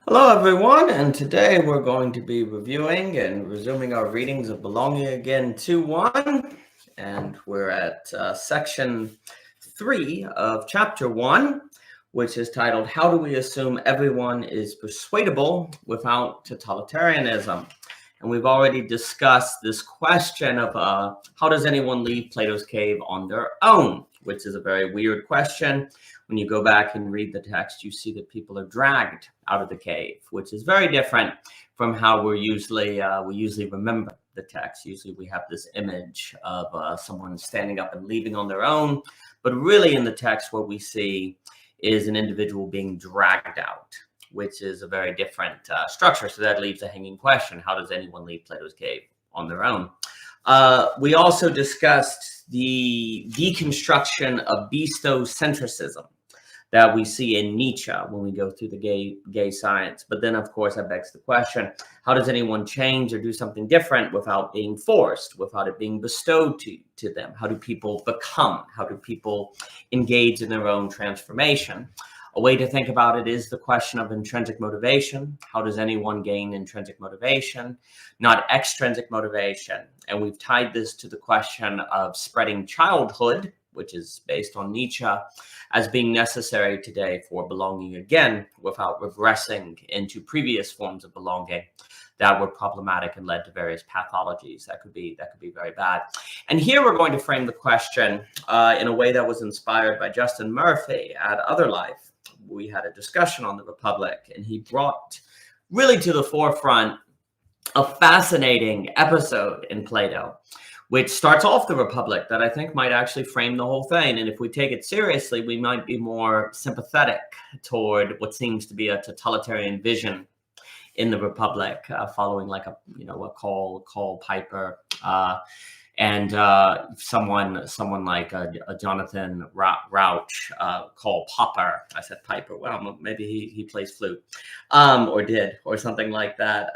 Hello, everyone, and today we're going to be reviewing and resuming our readings of Belonging Again II.1, and we're at section 3 of chapter 1, which is titled, How Do We Assume Everyone is Persuadable Without Totalitarianism? And we've already discussed this question of how does anyone leave Plato's cave on their own, which is a very weird question. When you go back and read the text, you see that people are dragged out of the cave, which is very different from how we usually remember the text. Usually we have this image of someone standing up and leaving on their own, but really in the text what we see is an individual being dragged out, which is a very different structure. So that leaves a hanging question: how does anyone leave Plato's cave on their own? We also discussed the deconstruction of bestocentricism that we see in Nietzsche when we go through the gay science. But then, of course, that begs the question, how does anyone change or do something different without being forced, without it being bestowed to them? How do people become? How do people engage in their own transformation? A way to think about it is the question of intrinsic motivation. How does anyone gain intrinsic motivation, not extrinsic motivation? And we've tied this to the question of spreading childhood, which is based on Nietzsche, as being necessary today for belonging again without regressing into previous forms of belonging that were problematic and led to various pathologies that could be very bad. And here we're going to frame the question in a way that was inspired by Justin Murphy at Other Life. We had a discussion on the Republic, and he brought really to the forefront a fascinating episode in Plato, which starts off the Republic that I think might actually frame the whole thing. And if we take it seriously, we might be more sympathetic toward what seems to be a totalitarian vision in the Republic, following like a Call Piper, and someone like a Jonathan Rauch, called Popper. I said Piper. Well, maybe he plays flute, or did, or something like that.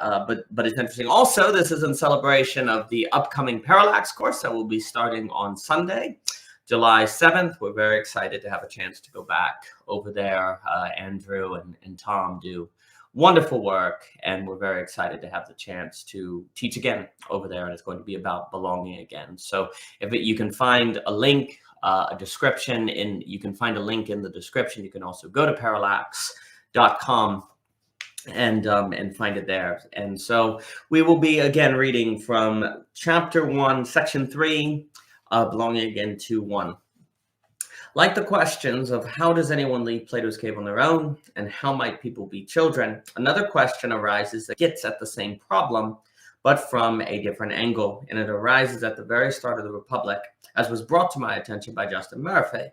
But it's interesting. Also, this is in celebration of the upcoming Parallax Course that will be starting on Sunday, July 7th. We're very excited to have a chance to go back over there. Andrew and Tom do wonderful work, and we're very excited to have the chance to teach again over there, and it's going to be about belonging again. So you can find a link, you can find a link in the description. You can also go to parallax.com and find it there. And so we will be again reading from chapter 1, section 3, Belonging Again II.1. Like the questions of how does anyone leave Plato's cave on their own and how might people be children, another question arises that gets at the same problem, but from a different angle. And it arises at the very start of the Republic, as was brought to my attention by Justin Murphy.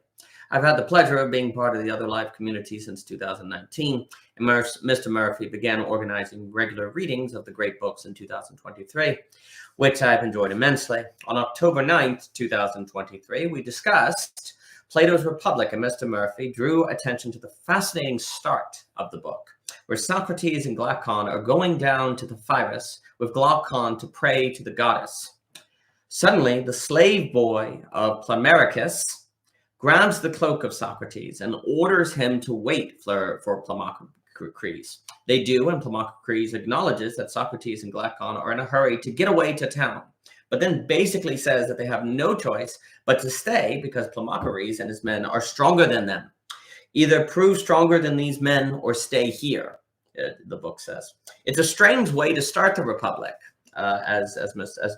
I've had the pleasure of being part of the Other Life community since 2019, and Mr. Murphy began organizing regular readings of the great books in 2023, which I've enjoyed immensely. On October 9th, 2023, we discussed Plato's Republic, and Mr. Murphy drew attention to the fascinating start of the book, where Socrates and Glaucon are going down to the Piraeus with Glaucon to pray to the goddess. Suddenly, the slave boy of Polemarchus grabs the cloak of Socrates and orders him to wait for Polemarchus. They do, and Polemarchus acknowledges that Socrates and Glaucon are in a hurry to get away to town, but then basically says that they have no choice but to stay because Polemarchus and his men are stronger than them. Either prove stronger than these men or stay here, the book says. It's a strange way to start the Republic, as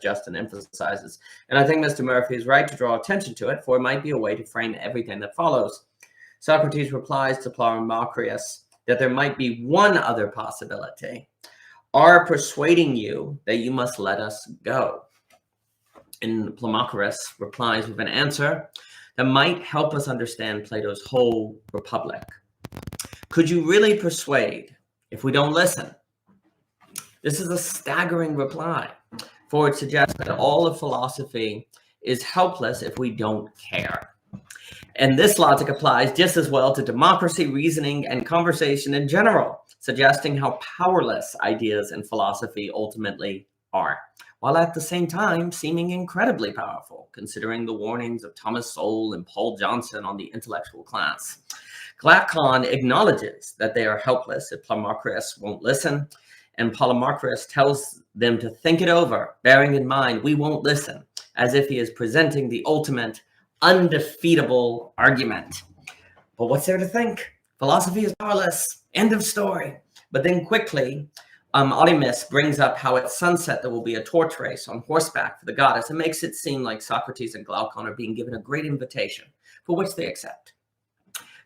Justin emphasizes. And I think Mr. Murphy is right to draw attention to it, for it might be a way to frame everything that follows. Socrates replies to Polemarchus that there might be one other possibility: our persuading you that you must let us go. And Polemarchus replies with an answer that might help us understand Plato's whole Republic. Could you really persuade if we don't listen? This is a staggering reply, for it suggests that all of philosophy is helpless if we don't care. And this logic applies just as well to democracy, reasoning, and conversation in general, suggesting how powerless ideas and philosophy ultimately are, while at the same time seeming incredibly powerful, considering the warnings of Thomas Sowell and Paul Johnson on the intellectual class. Glaucon acknowledges that they are helpless if Polemarchus won't listen, and Polemarchus tells them to think it over, bearing in mind we won't listen, as if he is presenting the ultimate undefeatable argument. But what's there to think? Philosophy is powerless. End of story. But then quickly, Odymus brings up how at sunset there will be a torch race on horseback for the goddess, and makes it seem like Socrates and Glaucon are being given a great invitation, for which they accept.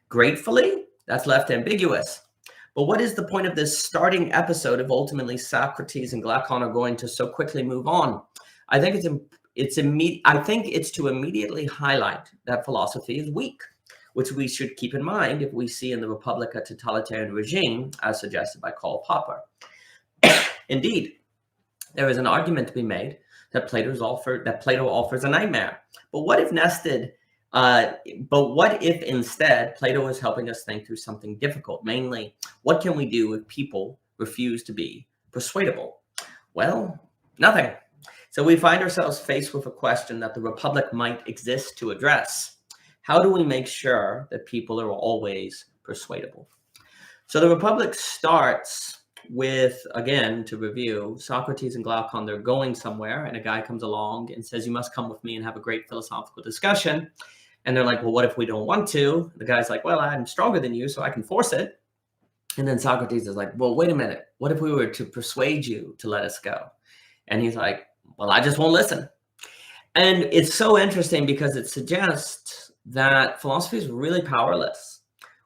Gratefully, that's left ambiguous. But what is the point of this starting episode if ultimately Socrates and Glaucon are going to so quickly move on? I think it's to immediately highlight that philosophy is weak, which we should keep in mind if we see in the Republic a totalitarian regime, as suggested by Karl Popper. Indeed, there is an argument to be made that Plato offers a nightmare. But what if instead Plato is helping us think through something difficult? Mainly, what can we do if people refuse to be persuadable? Well, nothing. So we find ourselves faced with a question that the Republic might exist to address. How do we make sure that people are always persuadable? So the Republic starts with, again, to review, Socrates and Glaucon, they're going somewhere, and a guy comes along and says, you must come with me and have a great philosophical discussion. And they're like, well, what if we don't want to? The guy's like, well, I'm stronger than you, so I can force it. And then Socrates is like, well, wait a minute. What if we were to persuade you to let us go? And he's like, well, I just won't listen. And it's so interesting because it suggests that philosophy is really powerless,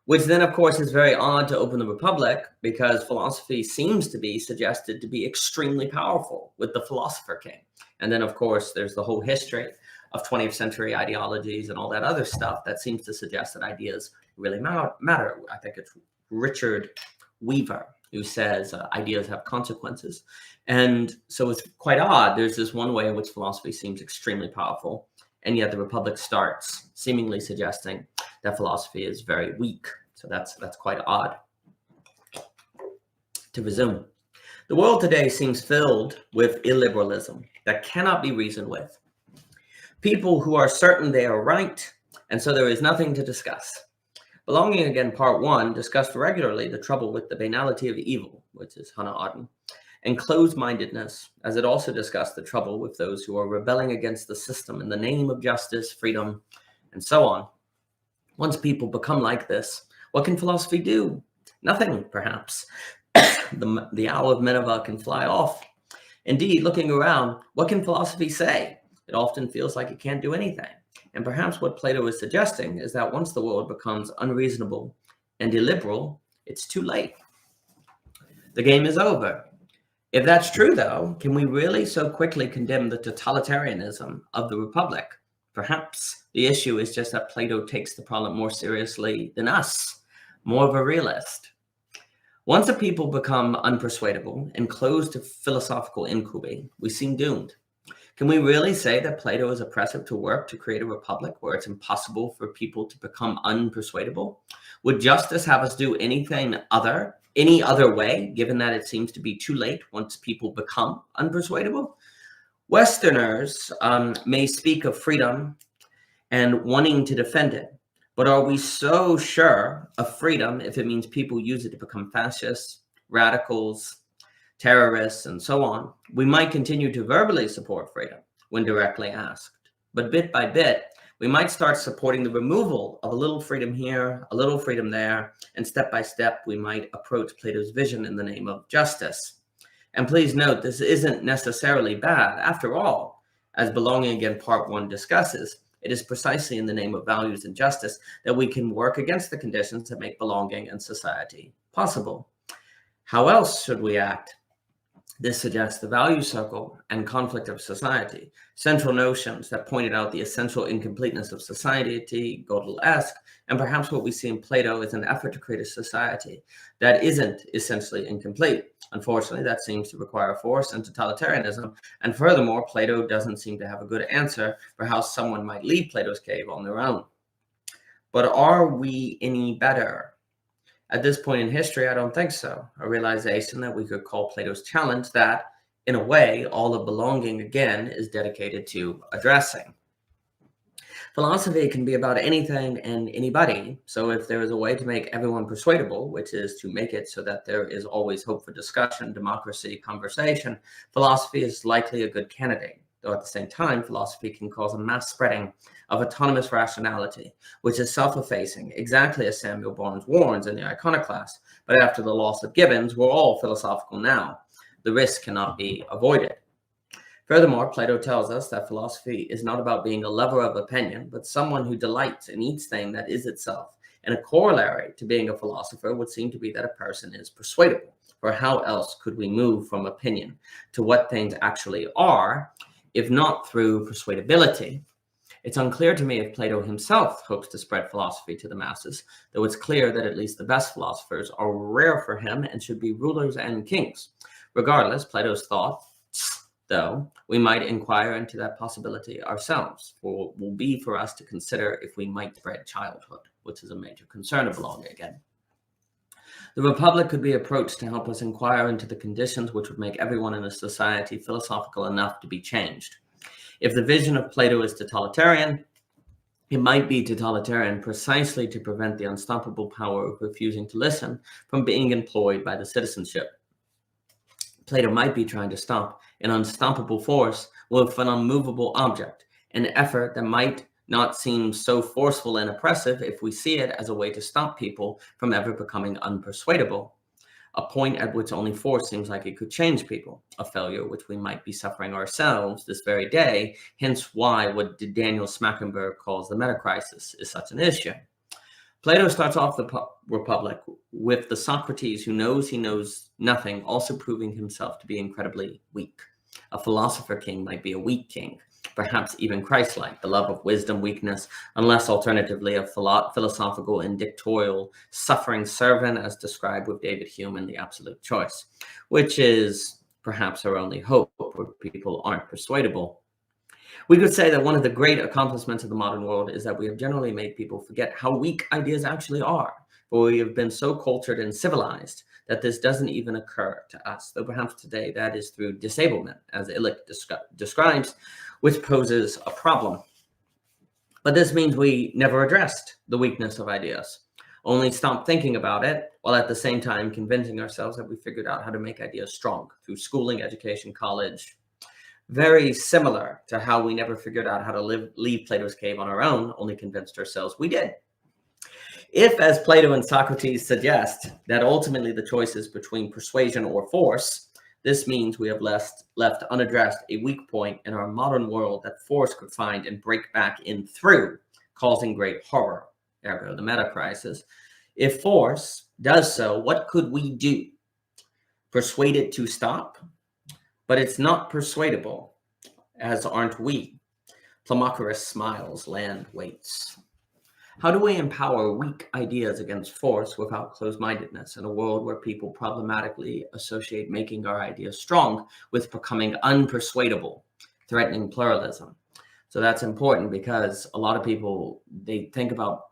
which then, of course, is very odd to open the Republic, because philosophy seems to be suggested to be extremely powerful with the philosopher king. And then, of course, there's the whole history of 20th century ideologies and all that other stuff that seems to suggest that ideas really matter. I think it's Richard Weaver who says ideas have consequences. And so it's quite odd. There's this one way in which philosophy seems extremely powerful, and yet the Republic starts seemingly suggesting that philosophy is very weak. So that's quite odd. To resume, the world today seems filled with illiberalism that cannot be reasoned with. People who are certain they are right, and so there is nothing to discuss. Belonging Again, Part 1 discussed regularly the trouble with the banality of evil, which is Hannah Arendt, and closed-mindedness, as it also discussed the trouble with those who are rebelling against the system in the name of justice, freedom, and so on. Once people become like this, what can philosophy do? Nothing, perhaps. The owl of Nineveh can fly off. Indeed, looking around, what can philosophy say? It often feels like it can't do anything. And perhaps what Plato is suggesting is that once the world becomes unreasonable and illiberal, it's too late. The game is over. If that's true, though, can we really so quickly condemn the totalitarianism of the Republic? Perhaps the issue is just that Plato takes the problem more seriously than us, more of a realist. Once a people become unpersuadable and closed to philosophical inquiry, we seem doomed. Can we really say that Plato is oppressive to work to create a republic where it's impossible for people to become unpersuadable? Would justice have us do any other way, given that it seems to be too late once people become unpersuadable? Westerners may speak of freedom and wanting to defend it, but are we so sure of freedom if it means people use it to become fascists, radicals, terrorists, and so on? We might continue to verbally support freedom when directly asked, but bit by bit, we might start supporting the removal of a little freedom here, a little freedom there, and step by step, we might approach Plato's vision in the name of justice. And please note, this isn't necessarily bad. After all, as Belonging Again Part 1 discusses, it is precisely in the name of values and justice that we can work against the conditions that make belonging and society possible. How else should we act? This suggests the value circle and conflict of society, central notions that pointed out the essential incompleteness of society, Gödel-esque, and perhaps what we see in Plato is an effort to create a society that isn't essentially incomplete. Unfortunately, that seems to require force and totalitarianism, and furthermore, Plato doesn't seem to have a good answer for how someone might leave Plato's cave on their own. But are we any better? At this point in history, I don't think so. A realization that we could call Plato's challenge that, in a way, all of Belonging Again is dedicated to addressing. Philosophy can be about anything and anybody. So if there is a way to make everyone persuadable, which is to make it so that there is always hope for discussion, democracy, conversation, philosophy is likely a good candidate. Though at the same time, philosophy can cause a mass spreading of autonomous rationality, which is self-effacing, exactly as Samuel Barnes warns in the Iconoclast. But after the loss of Gibbons, we're all philosophical now. The risk cannot be avoided. Furthermore, Plato tells us that philosophy is not about being a lover of opinion, but someone who delights in each thing that is itself. And a corollary to being a philosopher would seem to be that a person is persuadable. For how else could we move from opinion to what things actually are, if not through persuadability? It's unclear to me if Plato himself hopes to spread philosophy to the masses, though it's clear that at least the best philosophers are rare for him and should be rulers and kings. Regardless, Plato's thoughts, though, we might inquire into that possibility ourselves, for it will be for us to consider if we might spread childhood, which is a major concern of belonging again. The Republic could be approached to help us inquire into the conditions which would make everyone in a society philosophical enough to be changed. If the vision of Plato is totalitarian, it might be totalitarian precisely to prevent the unstoppable power of refusing to listen from being employed by the citizenship. Plato might be trying to stop an unstoppable force with an unmovable object, an effort that might not seem so forceful and oppressive if we see it as a way to stop people from ever becoming unpersuadable, a point at which only force seems like it could change people, a failure which we might be suffering ourselves this very day, hence why what Daniel Smackenberg calls the meta-crisis is such an issue. Plato starts off the Republic with the Socrates who knows he knows nothing, also proving himself to be incredibly weak. A philosopher king might be a weak king, perhaps even Christ-like, the love of wisdom, weakness, unless alternatively a philosophical and dictatorial suffering servant as described with David Hume in The Absolute Choice, which is perhaps our only hope where people aren't persuadable. We could say that one of the great accomplishments of the modern world is that we have generally made people forget how weak ideas actually are, for we have been so cultured and civilized that this doesn't even occur to us, though perhaps today that is through disablement, as Illich describes, which poses a problem. But this means we never addressed the weakness of ideas, only stopped thinking about it, while at the same time convincing ourselves that we figured out how to make ideas strong through schooling, education, college. Very similar to how we never figured out how to leave Plato's cave on our own, only convinced ourselves we did. If, as Plato and Socrates suggest, that ultimately the choice is between persuasion or force, this means we have left unaddressed a weak point in our modern world that force could find and break back in through, causing great horror, ergo the meta-crisis. If force does so, what could we do? Persuade it to stop? But it's not persuadable, as aren't we. Polemarchus smiles, land waits. How do we empower weak ideas against force without closed-mindedness in a world where people problematically associate making our ideas strong with becoming unpersuadable, threatening pluralism? So that's important because a lot of people, they think about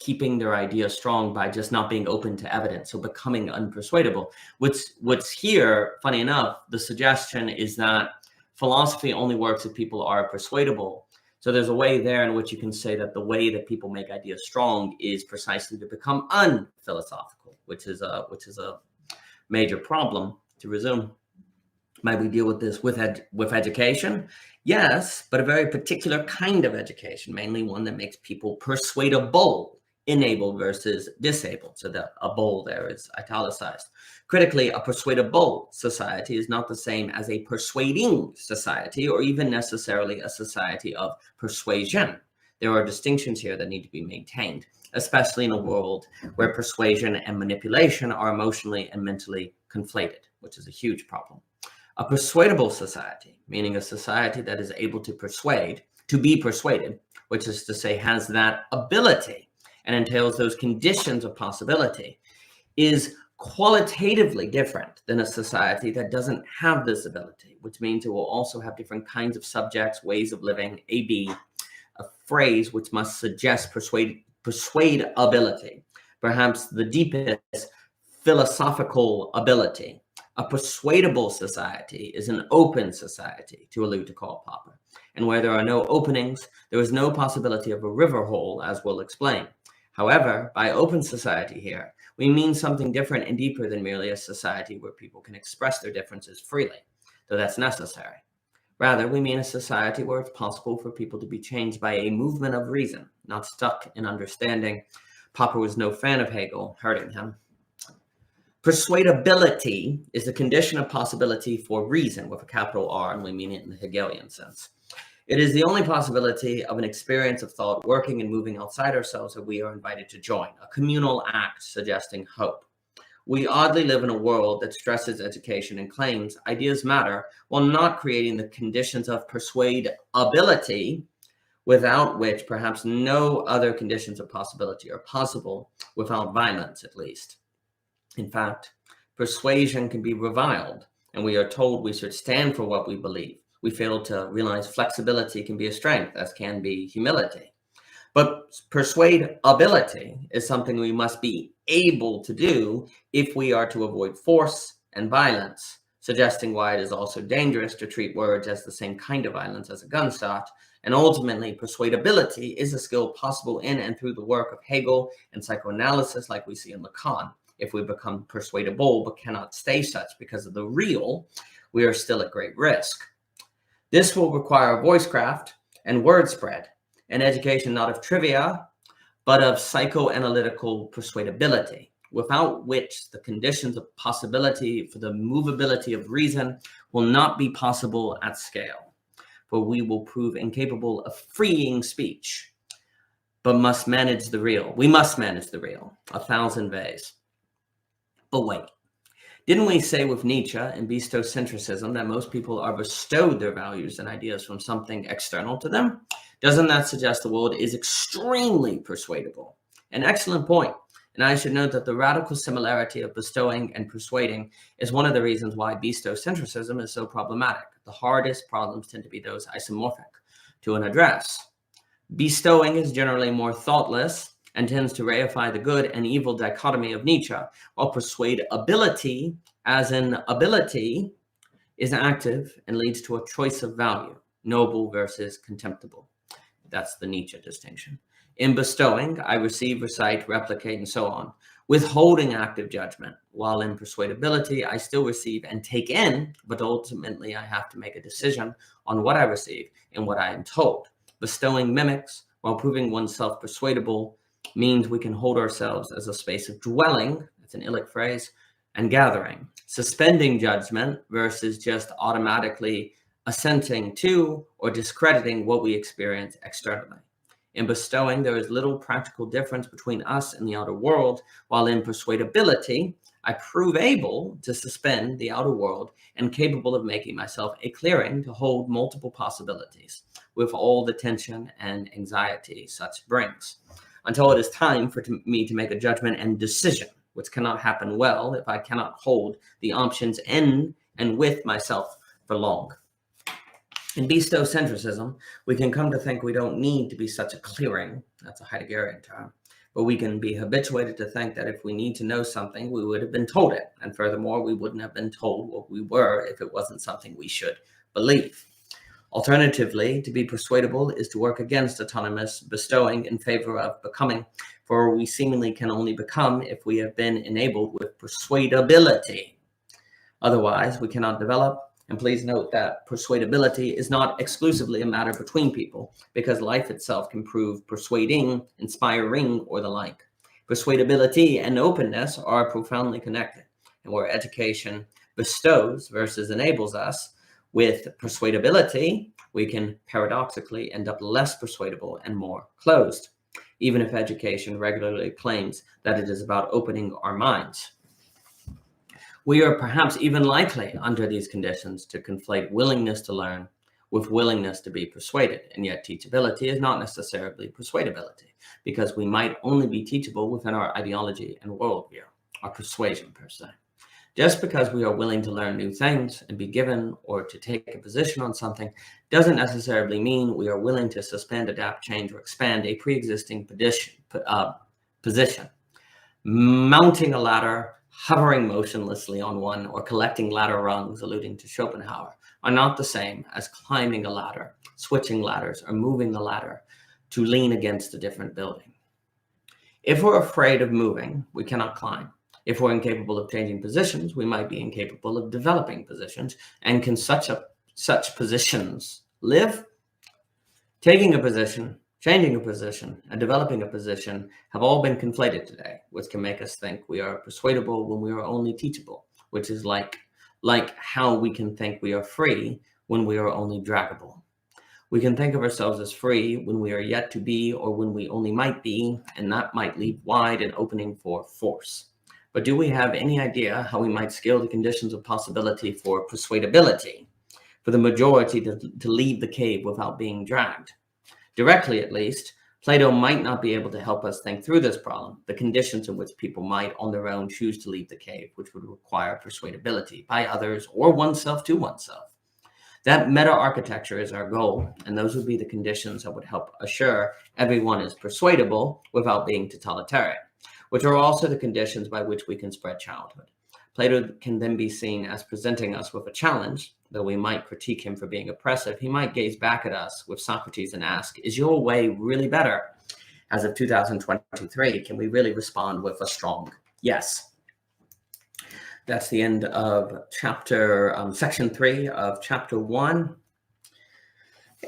keeping their ideas strong by just not being open to evidence, so becoming unpersuadable. What's here, funny enough, the suggestion is that philosophy only works if people are persuadable. So there's a way there in which you can say that the way that people make ideas strong is precisely to become unphilosophical, which is a major problem. To resume, might we deal with this with education? Yes, but a very particular kind of education, mainly one that makes people persuadable, enabled versus disabled. So that a bold there is italicized. Critically, a persuadable society is not the same as a persuading society, or even necessarily a society of persuasion. There are distinctions here that need to be maintained, especially in a world where persuasion and manipulation are emotionally and mentally conflated, which is a huge problem. A persuadable society, meaning a society that is able to persuade, to be persuaded, which is to say has that ability and entails those conditions of possibility, is qualitatively different than a society that doesn't have this ability, which means it will also have different kinds of subjects, ways of living, a phrase which must suggest persuadability, perhaps the deepest philosophical ability. A persuadable society is an open society, to allude to Karl Popper, and where there are no openings, there is no possibility of a river hole, as we'll explain. However, by open society here, we mean something different and deeper than merely a society where people can express their differences freely, though that's necessary. Rather, we mean a society where it's possible for people to be changed by a movement of reason, not stuck in understanding. Popper was no fan of Hegel, hurting him. Persuadability is the condition of possibility for reason, with a capital R, and we mean it in the Hegelian sense. It is the only possibility of an experience of thought working and moving outside ourselves that we are invited to join, a communal act suggesting hope. We oddly live in a world that stresses education and claims ideas matter while not creating the conditions of persuadability, without which perhaps no other conditions of possibility are possible, without violence at least. In fact, persuasion can be reviled, and we are told we should stand for what we believe. We fail to realize flexibility can be a strength, as can be humility. But persuadability is something we must be able to do if we are to avoid force and violence, suggesting why it is also dangerous to treat words as the same kind of violence as a gunshot. And ultimately, persuadability is a skill possible in and through the work of Hegel and psychoanalysis, like we see in Lacan. If we become persuadable but cannot stay such because of the real, we are still at great risk. This will require voicecraft and word spread, an education not of trivia, but of psychoanalytical persuadability, without which the conditions of possibility for the movability of reason will not be possible at scale, for we will prove incapable of freeing speech, but must manage the real. We must manage the real, 1,000 ways. But wait. Didn't we say with Nietzsche and bestocentrism that most people are bestowed their values and ideas from something external to them? Doesn't that suggest the world is extremely persuadable? An excellent point. And I should note that the radical similarity of bestowing and persuading is one of the reasons why bestocentrism is so problematic. The hardest problems tend to be those isomorphic to an address. Bestowing is generally more thoughtless and tends to reify the good and evil dichotomy of Nietzsche, while persuadability, as an ability, is active and leads to a choice of value, noble versus contemptible. That's the Nietzsche distinction. In bestowing, I receive, recite, replicate, and so on, withholding active judgment, while in persuadability, I still receive and take in, but ultimately I have to make a decision on what I receive and what I am told. Bestowing mimics, while proving oneself persuadable, means we can hold ourselves as a space of dwelling, that's an Illic phrase, and gathering, suspending judgment versus just automatically assenting to or discrediting what we experience externally. In bestowing, there is little practical difference between us and the outer world, while in persuadability, I prove able to suspend the outer world and capable of making myself a clearing to hold multiple possibilities, with all the tension and anxiety such brings, until it is time for me to make a judgment and decision, which cannot happen well if I cannot hold the options in and with myself for long. In bestocentrism, we can come to think we don't need to be such a clearing, that's a Heideggerian term, but we can be habituated to think that if we need to know something, we would have been told it. And furthermore, we wouldn't have been told what we were if it wasn't something we should believe. Alternatively, to be persuadable is to work against autonomous bestowing in favor of becoming, for we seemingly can only become if we have been enabled with persuadability. Otherwise, we cannot develop. And please note that persuadability is not exclusively a matter between people, because life itself can prove persuading, inspiring, or the like. Persuadability and openness are profoundly connected, and where education bestows versus enables us with persuadability, we can paradoxically end up less persuadable and more closed, even if education regularly claims that it is about opening our minds. We are perhaps even likely under these conditions to conflate willingness to learn with willingness to be persuaded, and yet teachability is not necessarily persuadability, because we might only be teachable within our ideology and worldview, our persuasion per se. Just because we are willing to learn new things and be given or to take a position on something doesn't necessarily mean we are willing to suspend, adapt, change, or expand a pre-existing position. Mounting a ladder hovering motionlessly on one, or collecting ladder rungs, alluding to Schopenhauer, are not the same as climbing a ladder, switching ladders, or moving the ladder to lean against a different building. If we're afraid of moving, we cannot climb. If we're incapable of changing positions, we might be incapable of developing positions. And can such positions live? Taking a position, changing a position, and developing a position have all been conflated today, which can make us think we are persuadable when we are only teachable, which is like how we can think we are free when we are only draggable. We can think of ourselves as free when we are yet to be, or when we only might be, and that might leave wide an opening for force. But do we have any idea how we might scale the conditions of possibility for persuadability, for the majority to leave the cave without being dragged? Directly, at least, Plato might not be able to help us think through this problem, the conditions in which people might on their own choose to leave the cave, which would require persuadability by others or oneself to oneself. That meta-architecture is our goal, and those would be the conditions that would help assure everyone is persuadable without being totalitarian, which are also the conditions by which we can spread childhood. Plato can then be seen as presenting us with a challenge. Though we might critique him for being oppressive, he might gaze back at us with Socrates and ask, is your way really better? As of 2023, can we really respond with a strong yes? That's the end of section 3 of chapter 1.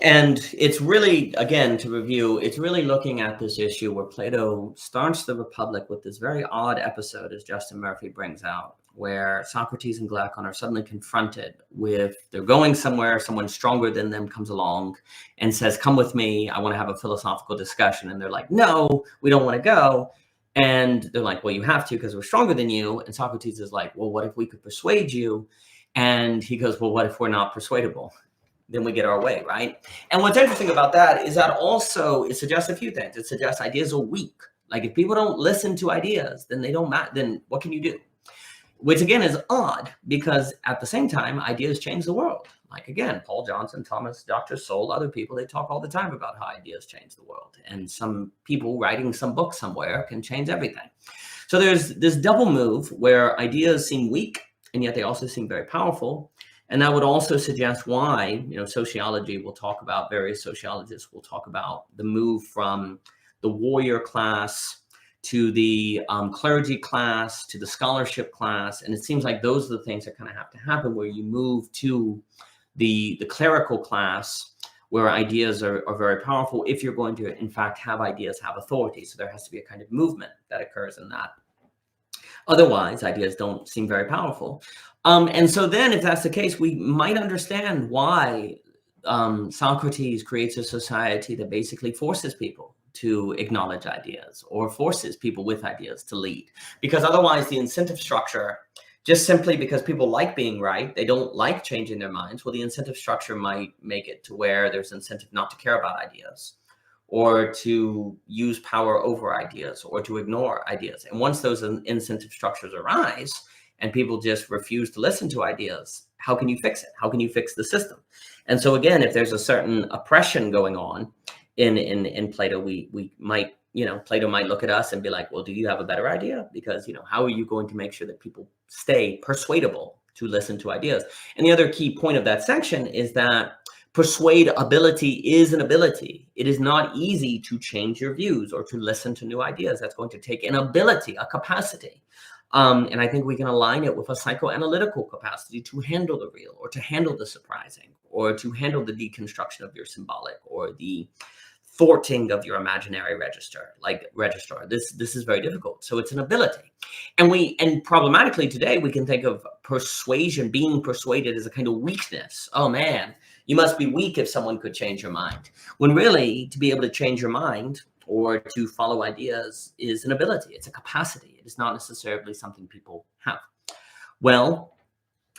And it's really, again, to review, it's really looking at this issue where Plato starts the Republic with this very odd episode, as Justin Murphy brings out, where Socrates and Glaucon are suddenly confronted with, they're going somewhere, someone stronger than them comes along and says, come with me, I want to have a philosophical discussion. And they're like, no, we don't want to go. And they're like, well, you have to because we're stronger than you. And Socrates is like, well, what if we could persuade you? And he goes, well, what if we're not persuadable? Then we get our way, right? And what's interesting about that is that also it suggests a few things. It suggests ideas are weak. Like if people don't listen to ideas, then they don't matter. Then what can you do? Which again is odd because at the same time, ideas change the world. Like again, Paul Johnson, Thomas, Dr. Sowell, other people, they talk all the time about how ideas change the world. And some people writing some book somewhere can change everything. So there's this double move where ideas seem weak, and yet they also seem very powerful. And that would also suggest why, sociology will talk about, various sociologists will talk about the move from the warrior class to the clergy class to the scholarship class. And it seems like those are the things that kind of have to happen, where you move to the clerical class, where ideas are very powerful if you're going to, in fact, have ideas have authority. So there has to be a kind of movement that occurs in that. Otherwise, ideas don't seem very powerful. And so then if that's the case, we might understand why Socrates creates a society that basically forces people to acknowledge ideas, or forces people with ideas to lead. Because otherwise the incentive structure, just simply because people like being right, they don't like changing their minds, well, the incentive structure might make it to where there's incentive not to care about ideas, or to use power over ideas, or to ignore ideas. And once those incentive structures arise and people just refuse to listen to ideas, how can you fix it? How can you fix the system? And so again, if there's a certain oppression going on in Plato, we might, Plato might look at us and be like, well, do you have a better idea? Because, how are you going to make sure that people stay persuadable to listen to ideas? And the other key point of that section is that persuadability is an ability. It is not easy to change your views or to listen to new ideas. That's going to take an ability, a capacity. And I think we can align it with a psychoanalytical capacity to handle the real, or to handle the surprising, or to handle the deconstruction of your symbolic, or the thwarting of your imaginary registrar. This is very difficult. So it's an ability. And problematically today, we can think of persuasion, being persuaded, as a kind of weakness. Oh man, you must be weak if someone could change your mind. When really, to be able to change your mind or to follow ideas is an ability. It's a capacity. It is not necessarily something people have. Well,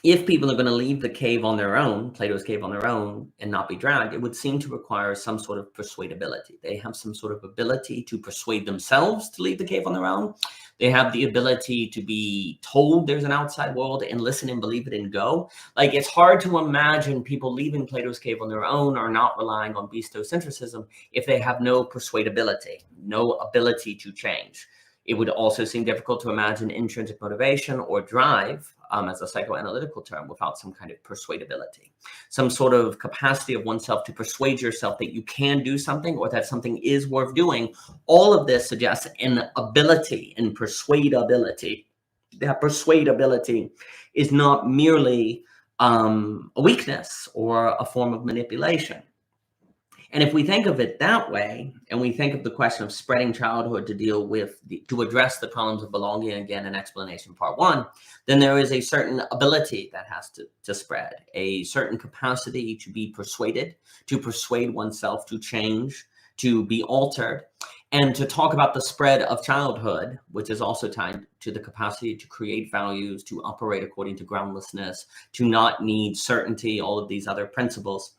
if people are going to leave the cave on their own, Plato's cave on their own, and not be dragged, it would seem to require some sort of persuadability. They have some sort of ability to persuade themselves to leave the cave on their own. They have the ability to be told there's an outside world and listen and believe it and go. Like, it's hard to imagine people leaving Plato's cave on their own or not relying on bestocentrism if they have no persuadability, no ability to change. It would also seem difficult to imagine intrinsic motivation or drive as a psychoanalytical term without some kind of persuadability, some sort of capacity of oneself to persuade yourself that you can do something or that something is worth doing. All of this suggests an ability and persuadability. That persuadability is not merely a weakness or a form of manipulation. And if we think of it that way, and we think of the question of spreading childhood to deal with, to address the problems of belonging again in explanation part 1, then there is a certain ability that has to spread, a certain capacity to be persuaded, to persuade oneself to change, to be altered, and to talk about the spread of childhood, which is also tied to the capacity to create values, to operate according to groundlessness, to not need certainty, all of these other principles.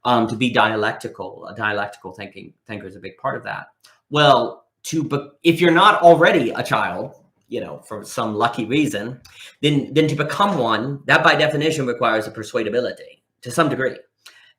To be dialectical, a dialectical thinker is a big part of that. Well, if you're not already a child, for some lucky reason, then to become one, that by definition requires a persuadability to some degree.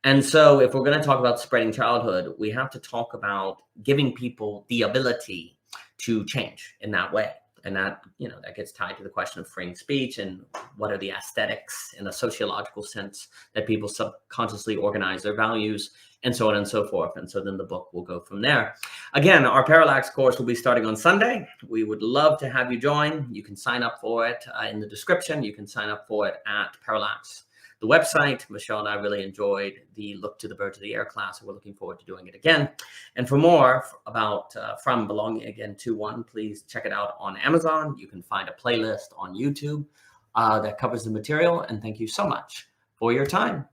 And so if we're going to talk about spreading childhood, we have to talk about giving people the ability to change in that way. And that, that gets tied to the question of freeing speech and what are the aesthetics in a sociological sense that people subconsciously organize their values and so on and so forth. And so then the book will go from there. Again, our Parallax course will be starting on Sunday. We would love to have you join. You can sign up for it in the description. You can sign up for it at Parallax, the website. Michelle and I really enjoyed the Look to the Birds of the Air class, and we're looking forward to doing it again. And for more about From Belonging Again II.1, please check it out on Amazon. You can find a playlist on YouTube that covers the material. And thank you so much for your time.